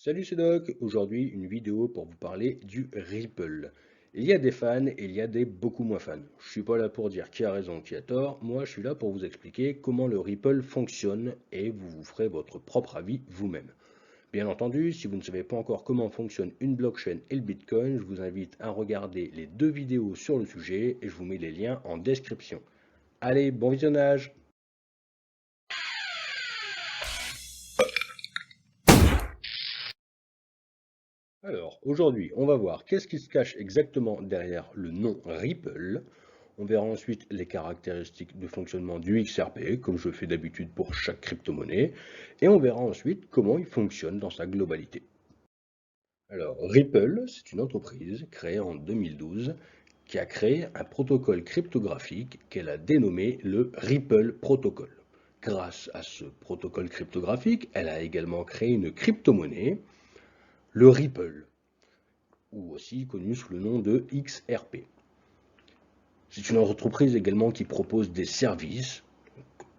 Salut, c'est Doc. Aujourd'hui, une vidéo pour vous parler du Ripple. Il y a des fans et il y a des beaucoup moins fans. Je suis pas là pour dire qui a raison, qui a tort. Moi, je suis là pour vous expliquer comment le Ripple fonctionne et vous vous ferez votre propre avis vous-même. Bien entendu, si vous ne savez pas encore comment fonctionne une blockchain et le Bitcoin, je vous invite à regarder les deux vidéos sur le sujet et je vous mets les liens en description. Allez, bon visionnage! Alors, aujourd'hui, on va voir qu'est-ce qui se cache exactement derrière le nom Ripple. On verra ensuite les caractéristiques de fonctionnement du XRP, comme je fais d'habitude pour chaque crypto-monnaie. Et on verra ensuite comment il fonctionne dans sa globalité. Alors, Ripple, c'est une entreprise créée en 2012 qui a créé un protocole cryptographique qu'elle a dénommé le Ripple Protocol. Grâce à ce protocole cryptographique, elle a également créé une crypto-monnaie, le Ripple, ou aussi connu sous le nom de XRP. C'est une entreprise également qui propose des services,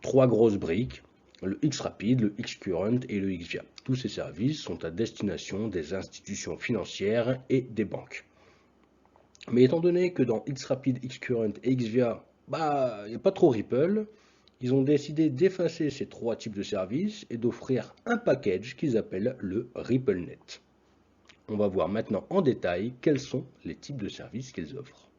trois grosses briques, le X-Rapid, le X-Current et le XVIA. Tous ces services sont à destination des institutions financières et des banques. Mais étant donné que dans X-Rapid, X-Current et XVIA, il n'y a pas trop Ripple, ils ont décidé d'effacer ces trois types de services et d'offrir un package qu'ils appellent le RippleNet. On va voir maintenant en détail quels sont les types de services qu'ils offrent.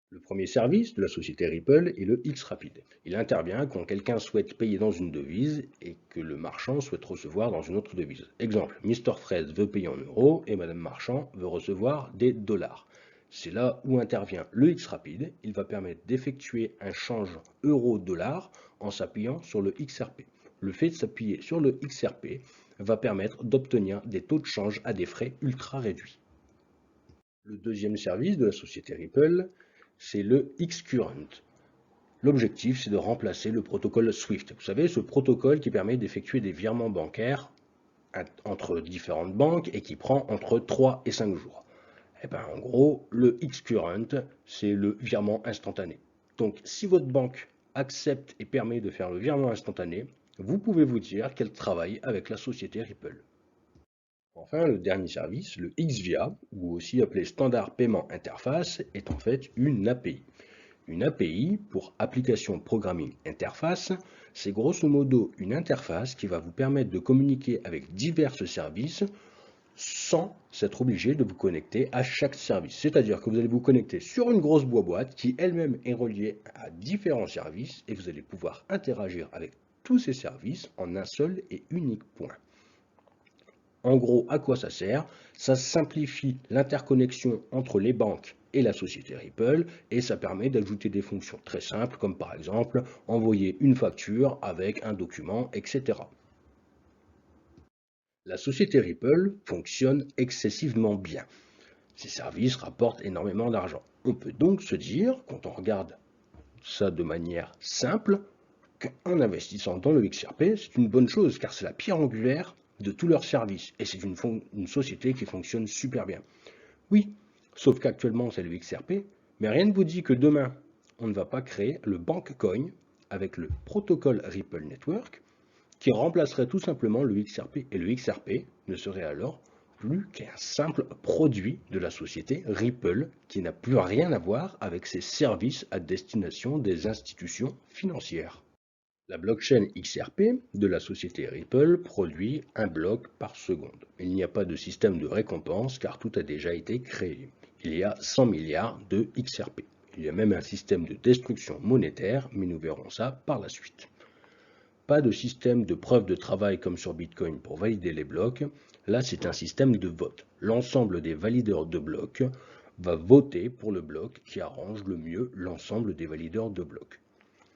Le premier service de la société Ripple est le X-Rapid. Il intervient quand quelqu'un souhaite payer dans une devise et que le marchand souhaite recevoir dans une autre devise. Exemple, Mr. Fraise veut payer en euros et Madame Marchand veut recevoir des dollars. C'est là où intervient le X-Rapid. Il va permettre d'effectuer un change euro-dollar en s'appuyant sur le XRP. Le fait de s'appuyer sur le XRP va permettre d'obtenir des taux de change à des frais ultra réduits. Le deuxième service de la société Ripple, c'est le X-Current. L'objectif, c'est de remplacer le protocole SWIFT. Vous savez, ce protocole qui permet d'effectuer des virements bancaires entre différentes banques et qui prend entre 3 et 5 jours. Et bien, en gros, le X-Current, c'est le virement instantané. Donc, si votre banque accepte et permet de faire le virement instantané, vous pouvez vous dire qu'elle travaille avec la société Ripple. Enfin, le dernier service, le XVIA, ou aussi appelé Standard Payment Interface, est en fait une API. Une API, pour Application Programming Interface, c'est grosso modo une interface qui va vous permettre de communiquer avec divers services sans être obligé de vous connecter à chaque service. C'est-à-dire que vous allez vous connecter sur une grosse boîte qui elle-même est reliée à différents services et vous allez pouvoir interagir avec tous ces services en un seul et unique point. En gros, à quoi ça sert? Ça simplifie l'interconnexion entre les banques et la société Ripple et ça permet d'ajouter des fonctions très simples comme par exemple envoyer une facture avec un document, etc. La société Ripple fonctionne excessivement bien. Ses services rapportent énormément d'argent. On peut donc se dire, quand on regarde ça de manière simple, qu'en investissant dans le XRP, c'est une bonne chose car c'est la pierre angulaire de tous leurs services et c'est une société qui fonctionne super bien. Oui, sauf qu'actuellement c'est le XRP, mais rien ne vous dit que demain on ne va pas créer le Bankcoin avec le protocole Ripple Network qui remplacerait tout simplement le XRP et le XRP ne serait alors plus qu'un simple produit de la société Ripple qui n'a plus rien à voir avec ses services à destination des institutions financières. La blockchain XRP de la société Ripple produit un bloc par seconde. Il n'y a pas de système de récompense car tout a déjà été créé. Il y a 100 milliards de XRP. Il y a même un système de destruction monétaire, mais nous verrons ça par la suite. Pas de système de preuve de travail comme sur Bitcoin pour valider les blocs. Là, c'est un système de vote. L'ensemble des valideurs de blocs va voter pour le bloc qui arrange le mieux l'ensemble des valideurs de blocs.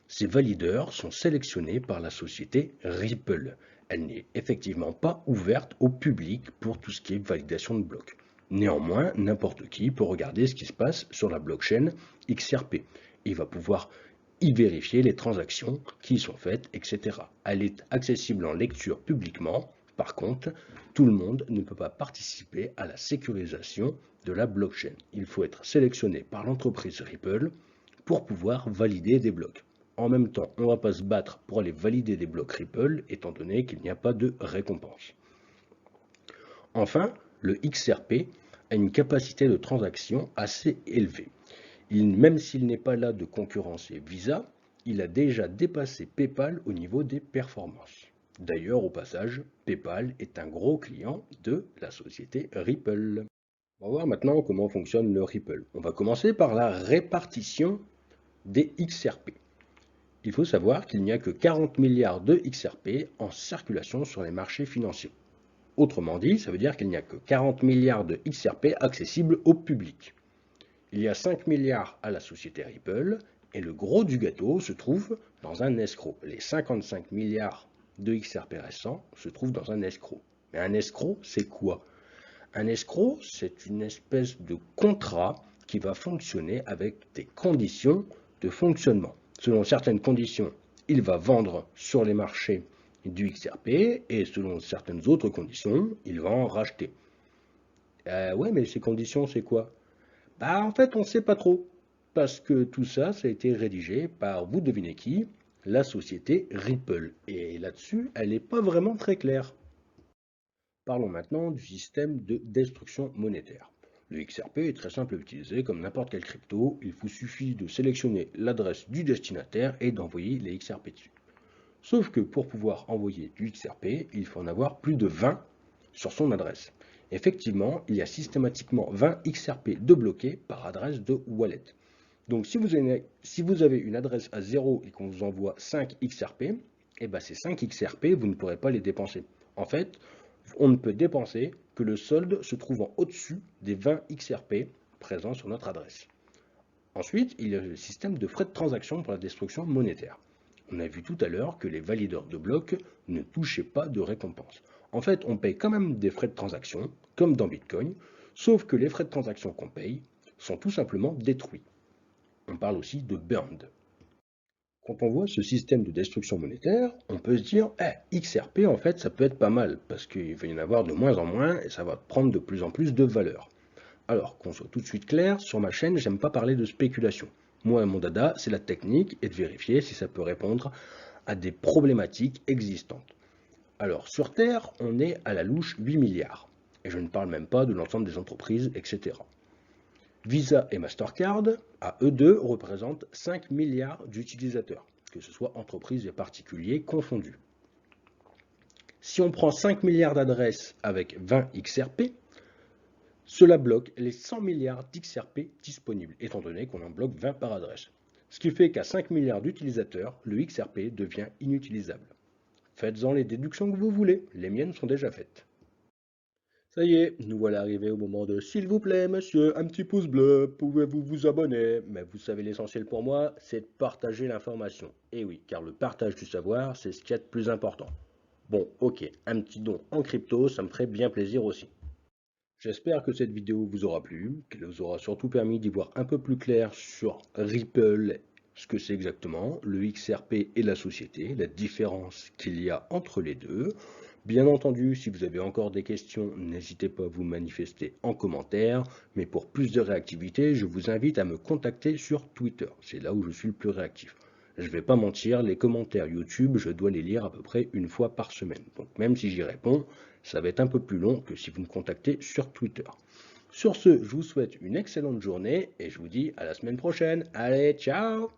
Ces valideurs sont sélectionnés par la société Ripple. Elle n'est effectivement pas ouverte au public pour tout ce qui est validation de blocs. Néanmoins, n'importe qui peut regarder ce qui se passe sur la blockchain XRP. Il va pouvoir y vérifier les transactions qui y sont faites, etc. Elle est accessible en lecture publiquement. Par contre, tout le monde ne peut pas participer à la sécurisation de la blockchain. Il faut être sélectionné par l'entreprise Ripple pour pouvoir valider des blocs. En même temps, on ne va pas se battre pour aller valider des blocs Ripple, étant donné qu'il n'y a pas de récompense. Enfin, le XRP a une capacité de transaction assez élevée. Même s'il n'est pas là de concurrencer Visa, il a déjà dépassé PayPal au niveau des performances. D'ailleurs, au passage, PayPal est un gros client de la société Ripple. On va voir maintenant comment fonctionne le Ripple. On va commencer par la répartition des XRP. Il faut savoir qu'il n'y a que 40 milliards de XRP en circulation sur les marchés financiers. Autrement dit, ça veut dire qu'il n'y a que 40 milliards de XRP accessibles au public. Il y a 5 milliards à la société Ripple et le gros du gâteau se trouve dans un escroc. Les 55 milliards de XRP restants se trouvent dans un escroc. Mais un escroc, c'est quoi? Un escroc, c'est une espèce de contrat qui va fonctionner avec des conditions de fonctionnement. Selon certaines conditions, il va vendre sur les marchés du XRP et selon certaines autres conditions, il va en racheter. Ouais, mais ces conditions, c'est quoi? En fait, on ne sait pas trop. Parce que tout ça, ça a été rédigé par, vous devinez qui? La société Ripple. Et là-dessus, elle n'est pas vraiment très claire. Parlons maintenant du système de destruction monétaire. Le XRP est très simple à utiliser, comme n'importe quel crypto, il vous suffit de sélectionner l'adresse du destinataire et d'envoyer les XRP dessus. Sauf que pour pouvoir envoyer du XRP, il faut en avoir plus de 20 sur son adresse. Effectivement, il y a systématiquement 20 XRP de bloqués par adresse de wallet. Donc si vous avez une adresse à 0 et qu'on vous envoie 5 XRP, et ben ces 5 XRP, vous ne pourrez pas les dépenser. En fait, on ne peut dépenser que le solde se trouvant au-dessus des 20 XRP présents sur notre adresse. Ensuite, il y a le système de frais de transaction pour la destruction monétaire. On a vu tout à l'heure que les valideurs de blocs ne touchaient pas de récompense. En fait, on paye quand même des frais de transaction, comme dans Bitcoin, sauf que les frais de transaction qu'on paye sont tout simplement détruits. On parle aussi de burned. Quand on voit ce système de destruction monétaire, on peut se dire, XRP en fait ça peut être pas mal, parce qu'il va y en avoir de moins en moins et ça va prendre de plus en plus de valeur. Alors, qu'on soit tout de suite clair, sur ma chaîne, j'aime pas parler de spéculation. Moi, mon dada, c'est la technique et de vérifier si ça peut répondre à des problématiques existantes. Alors, sur Terre, on est à la louche 8 milliards. Et je ne parle même pas de l'ensemble des entreprises, etc. Visa et Mastercard, à eux deux, représentent 5 milliards d'utilisateurs, que ce soit entreprises et particuliers confondus. Si on prend 5 milliards d'adresses avec 20 XRP, cela bloque les 100 milliards d'XRP disponibles, étant donné qu'on en bloque 20 par adresse. Ce qui fait qu'à 5 milliards d'utilisateurs, le XRP devient inutilisable. Faites-en les déductions que vous voulez, les miennes sont déjà faites. Ça y est, nous voilà arrivés au moment de s'il vous plaît, monsieur, un petit pouce bleu, pouvez-vous vous abonner? Mais vous savez l'essentiel pour moi, c'est de partager l'information. Et oui, car le partage du savoir, c'est ce qu'il y a de plus important. Bon, ok, un petit don en crypto, ça me ferait bien plaisir aussi. J'espère que cette vidéo vous aura plu, qu'elle vous aura surtout permis d'y voir un peu plus clair sur Ripple, ce que c'est exactement, le XRP et la société, la différence qu'il y a entre les deux. Bien entendu, si vous avez encore des questions, n'hésitez pas à vous manifester en commentaire, mais pour plus de réactivité, je vous invite à me contacter sur Twitter, c'est là où je suis le plus réactif. Je ne vais pas mentir, les commentaires YouTube, je dois les lire à peu près une fois par semaine. Donc même si j'y réponds, ça va être un peu plus long que si vous me contactez sur Twitter. Sur ce, je vous souhaite une excellente journée et je vous dis à la semaine prochaine. Allez, ciao!